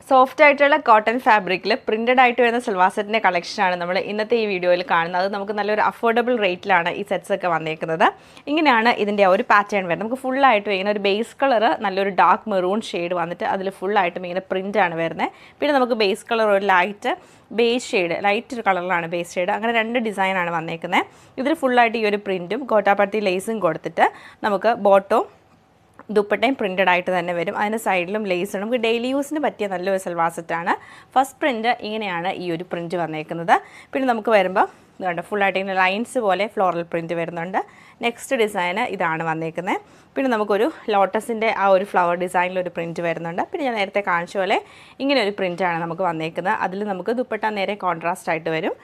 Soft ആയിട്ടുള്ള cotton ഫാബ്രിക്കിൽ printed ആയിട്ട് വരുന്ന സൽവാർ സെറ്റിൻ്റെ കളക്ഷനാണ് നമ്മൾ ഇന്നത്തെ ഈ വീഡിയോയിൽ കാണുന്നത്. അത് നമുക്ക് നല്ലൊരു അഫോർഡബിൾ റേറ്റിലാണ് ഈ സെറ്റ്സ് ഒക്കെ വന്നേക്കുന്നത്. ഇങ്ങനെയാണ് ഇതിൻ്റെ ഒരു പാറ്റേൺ വരുന്നത്. നമുക്ക് ഫുള്ളായിട്ടും ഇങ്ങനെ ഒരു ബേസ് കളർ നല്ലൊരു ഡാർക്ക് മെറൂൺ ഷെയ്ഡ് വന്നിട്ട് അതിൽ ഫുള്ളായിട്ടും ഇങ്ങനെ പ്രിൻ്റാണ് വരുന്നത്. പിന്നെ നമുക്ക് ബേസ് കളർ ഒരു ബേസ് ഷെയ്ഡ് ലൈറ്റ് കളറിലാണ് ബേസ് ഷെയ്ഡ്. അങ്ങനെ രണ്ട് ഡിസൈനാണ് വന്നേക്കുന്നത്. ഇതിൽ ഫുള്ളായിട്ട് ഈ ഒരു പ്രിൻറ്റും കോട്ടാപ്പട്ടി ലേസും കൊടുത്തിട്ട് നമുക്ക് ബോട്ടോ ദുപ്പട്ടയും പ്രിൻ്റഡ് ആയിട്ട് തന്നെ വരും. അതിന് സൈഡിലും ലേസും നമുക്ക് ഡെയിലി യൂസിന് പറ്റിയ നല്ലൊരു സൽവാർ സെറ്റാണ്. ഫസ്റ്റ് പ്രിൻറ്റ് ഇങ്ങനെയാണ് ഈ ഒരു പ്രിൻറ്റ് വന്നേക്കുന്നത്. പിന്നെ നമുക്ക് വരുമ്പോൾ ഇതുണ്ട് ഫുള്ളായിട്ട് ഇങ്ങനെ ലൈൻസ് പോലെ ഫ്ലോറൽ പ്രിൻറ്റ് വരുന്നുണ്ട്. നെക്സ്റ്റ് ഡിസൈന് ഇതാണ് വന്നേക്കുന്നത്. പിന്നെ നമുക്കൊരു ലോട്ടസിൻ്റെ ആ ഒരു ഫ്ലവർ ഡിസൈനിലൊരു പ്രിൻറ്റ് വരുന്നുണ്ട്. പിന്നെ ഞാൻ നേരത്തെ കാണിച്ച പോലെ ഇങ്ങനെ ഒരു പ്രിൻറ്റാണ് നമുക്ക് വന്നേക്കുന്നത്. അതിൽ നമുക്ക് ദുപ്പട്ട നേരെ കോൺട്രാസ്റ്റ് ആയിട്ട് വരും.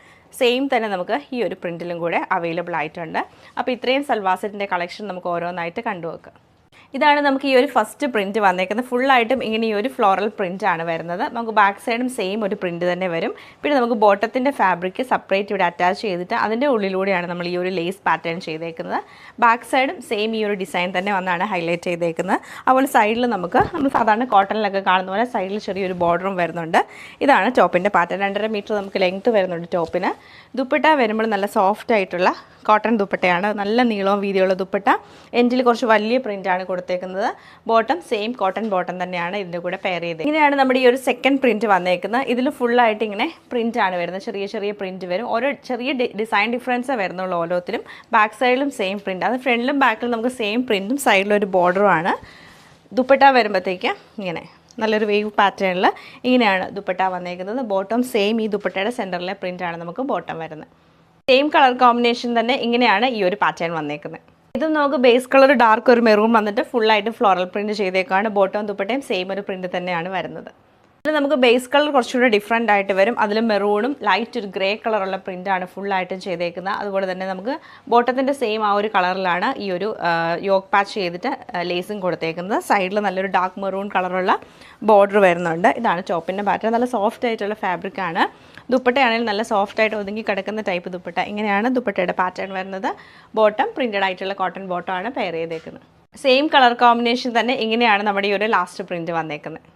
സെയിം തന്നെ നമുക്ക് ഈ ഒരു പ്രിൻറ്റിലും കൂടെ അവൈലബിൾ ആയിട്ടുണ്ട്. അപ്പോൾ ഇത്രയും സൽവാർ സെറ്റിൻ്റെ കളക്ഷൻ നമുക്ക് ഓരോന്നായിട്ട് കണ്ടുവെക്കാം. ഇതാണ് നമുക്ക് ഈ ഒരു ഫസ്റ്റ് പ്രിൻറ്റ് വന്നേക്കുന്നത്. ഫുള്ളായിട്ടും ഇങ്ങനെ ഈ ഒരു ഫ്ലോറൽ പ്രിൻ്റ് ആണ് വരുന്നത്. നമുക്ക് ബാക്ക് സൈഡും സെയിം ഒരു പ്രിൻറ്റ് തന്നെ വരും. പിന്നെ നമുക്ക് ബോട്ടത്തിൻ്റെ ഫാബ്രിക് സെപ്പറേറ്റ് ഇവിടെ അറ്റാച്ച് ചെയ്തിട്ട് അതിൻ്റെ ഉള്ളിലൂടെയാണ് നമ്മൾ ഈ ഒരു ലേസ് പാറ്റേൺ ചെയ്തേക്കുന്നത്. ബാക്ക് സൈഡും സെയിം ഈ ഒരു ഡിസൈൻ തന്നെ വന്നാണ് ഹൈലൈറ്റ് ചെയ്തേക്കുന്നത്. അതുപോലെ സൈഡിൽ നമ്മൾ സാധാരണ കോട്ടണിലൊക്കെ കാണുന്ന പോലെ സൈഡിൽ ചെറിയൊരു ബോർഡറും വരുന്നുണ്ട്. ഇതാണ് ടോപ്പിൻ്റെ പാറ്റേൺ. 2.5 മീറ്റർ നമുക്ക് ലെങ്ത്ത് വരുന്നുണ്ട് ടോപ്പിന്. ദുപ്പട്ട വരുമ്പോൾ നല്ല സോഫ്റ്റ് ആയിട്ടുള്ള കോട്ടൺ ദുപ്പട്ടയാണ്. നല്ല നീളവും വീതിയുള്ള ദുപ്പട്ട. എൻഡിൽ കുറച്ച് വലിയ പ്രിൻ്റാണ് കൊടുത്തേക്കുന്നത്. ബോട്ടം സെയിം കോട്ടൺ ബോട്ടം തന്നെയാണ് ഇതിൻ്റെ കൂടെ പെയർ ചെയ്തത്. ഇങ്ങനെയാണ് നമ്മുടെ ഈ ഒരു സെക്കൻഡ് പ്രിൻറ്റ് വന്നേക്കുന്നത്. ഇതിൽ ഫുള്ളായിട്ട് ഇങ്ങനെ പ്രിൻ്റാണ് വരുന്നത്. ചെറിയ ചെറിയ പ്രിൻറ്റ് വരും. ഓരോ ചെറിയ ഡിസൈൻ ഡിഫറൻസേ വരുന്നുള്ളൂ ഓരോത്തിലും. ബാക്ക് സൈഡിലും സെയിം പ്രിൻറ്റ്. അത് ഫ്രണ്ടിലും ബാക്കിലും നമുക്ക് സെയിം പ്രിൻറ്റും സൈഡിലൊരു ബോർഡറുമാണ്. ദുപ്പട്ട വരുമ്പോഴത്തേക്ക് ഇങ്ങനെ നല്ലൊരു വേവ് പാറ്റേണിൽ ഇങ്ങനെയാണ് ദുപ്പട്ട വന്നേക്കുന്നത്. ബോട്ടം സെയിം ഈ ദുപ്പട്ടയുടെ സെൻറ്ററിലെ പ്രിൻ്റാണ് നമുക്ക് ബോട്ടം വരുന്നത്. സെയിം കളർ കോമ്പിനേഷൻ തന്നെ ഇങ്ങനെയാണ് ഈ ഒരു പാറ്റേൺ വന്നേക്കുന്നത്. ഇതും നമുക്ക് ബേസ് കളർ ഡാർക്ക് ഒരു മെറൂൺ വന്നിട്ട് ഫുള്ളായിട്ട് ഫ്ലോറൽ പ്രിൻറ്റ് ചെയ്തേക്കാണ്. ബോട്ടവും ദുപ്പട്ടയും സെയിം ഒരു പ്രിൻറ്റ് തന്നെയാണ് വരുന്നത്. അതിൽ നമുക്ക് ബേസ് കളർ കുറച്ചുകൂടി ഡിഫറെൻ്റ് ആയിട്ട് വരും. അതിൽ മെറൂണും ലൈറ്റ് ഒരു ഗ്രേ കളറുള്ള പ്രിൻ്റാണ് ഫുള്ളായിട്ടും ചെയ്തേക്കുന്നത്. അതുപോലെ തന്നെ നമുക്ക് ബോട്ടത്തിൻ്റെ സെയിം ആ ഒരു കളറിലാണ് ഈ ഒരു യോക്ക് പാച്ച് ചെയ്തിട്ട് ലേസും കൊടുത്തേക്കുന്നത്. സൈഡിൽ നല്ലൊരു ഡാർക്ക് മെറൂൺ കളറുള്ള ബോർഡർ വരുന്നുണ്ട്. ഇതാണ് ടോപ്പിൻ്റെ പാറ്റേൺ. നല്ല സോഫ്റ്റ് ആയിട്ടുള്ള ഫാബ്രിക്കാണ്. ദുപ്പട്ടയാണെങ്കിൽ നല്ല സോഫ്റ്റ് ആയിട്ട് ഒതുങ്ങി കിടക്കുന്ന ടൈപ്പ് ദുപ്പട്ട. ഇങ്ങനെയാണ് ദുപ്പട്ടയുടെ പാറ്റേൺ വരുന്നത്. ബോട്ടം പ്രിൻ്റഡ് ആയിട്ടുള്ള കോട്ടൺ ബോട്ടമാണ് പെയർ ചെയ്തേക്കുന്നത്. സെയിം കളർ കോമ്പിനേഷൻ തന്നെ ഇങ്ങനെയാണ് നമ്മുടെ ഈ ഒരു ലാസ്റ്റ് പ്രിൻറ്റ് വന്നേക്കുന്നത്.